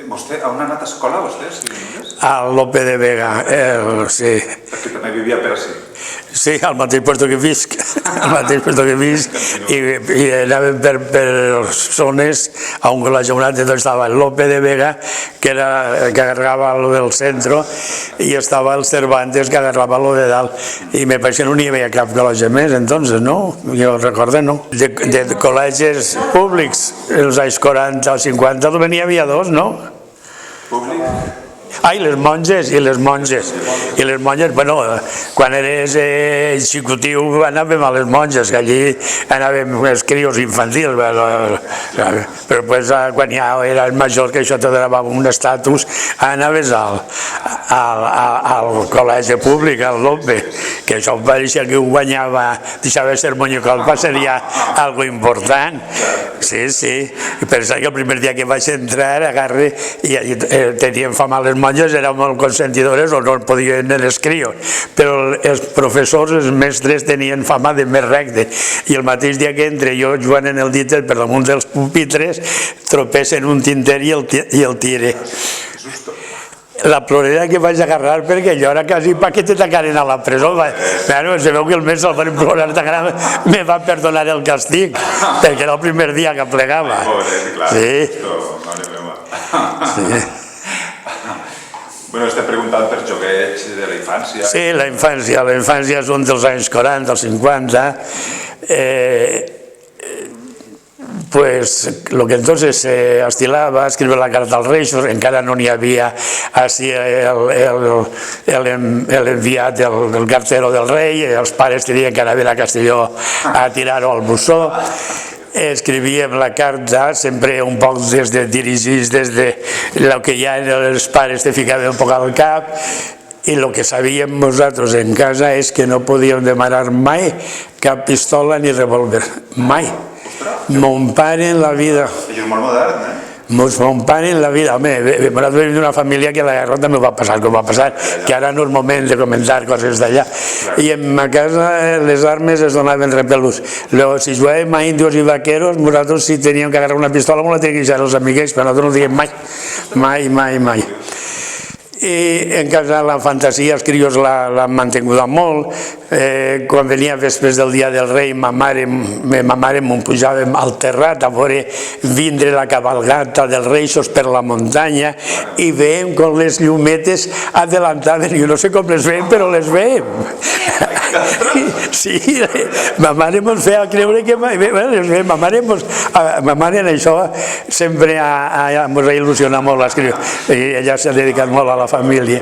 Vostè, on ha anat a escola, vostè? A Lope de Vega, sí. Perquè també vivia per ací. Sí, al mateix puesto que visc, i anàvem per zones on la jornada estava el Lope de Vega, que agarrava lo del centre, i estava el Cervantes, que agarrava lo de dalt, i me pareix que no n'hi havia cap col·legi més, entonces, no? Jo recordo, no? De col·legis públics, els anys 40 o 50, n'hi havia dos, no? Públic? I les monges, bueno, quan eres executiu anàvem a les monges, que allí anàvem els crios infantils, però quan ja eres major, que això te donava un estatus, anaves al col·legi públic, al Lope, que això em pareixia que ho guanyava, deixava de ser monyocolpa, seria algo important. Sí, i pensava que el primer dia que vaig entrar, agarre, i tenien fama les monges, eren molt consentidores o no podien anar els crios, però els professors, els mestres, tenien fama de més recte, i el mateix dia que entre jo jugant en el dit per damunt dels pupitres, tropessen un tinter i el tire. La plorera que vaig agarrar, perquè allò era quasi pa que te tacaren a la presó. Se veu que el mes se'l van plorar, me va perdonar el castig, perquè era el primer dia que plegava. Sí. Bueno, estem preguntant per joguets de la infància. Sí, la infància són dels anys 40, els 50. Pues lo que entonces se estilaba, escribir la carta als Reis, encara no n'hi havia així l'enviat, el cartero del rei, els pares tenien que anar a Castelló a tirar-ho al bussó. Escrivíem la carta sempre un poc dirigits des de el que ja els pares te ficaven un poc al cap, i el que sabíem nosaltres en casa és que no podíem demanar mai cap pistola ni revòlver, mai. Mon pare en la vida. Això és molt modern, eh? Mon pare en la vida. Home, nosaltres venim d'una família que la guerra també va passar com va passar, que ara no és moment de comentar coses d'allà. I en ma casa les armes es donaven repel·lus. Si jugàvem a indios i vaqueros, nosaltres si teníem que agarrar una pistola no la teníem que deixar als amiguets, però nosaltres no diguem mai. I en casa la fantasia els crios l'han mantinguda molt. Quan venia després del dia del rei, ma mare m'ho pujàvem al terrat a veure vindre la cabalgata dels reis per la muntanya, i veiem com les llumetes adelantaven, jo no sé com les veiem, però les veiem. Sí, ma mare ens feia creure que ma mare en això sempre ens ha il·lusionat molt, i ella s'ha dedicat molt a la família.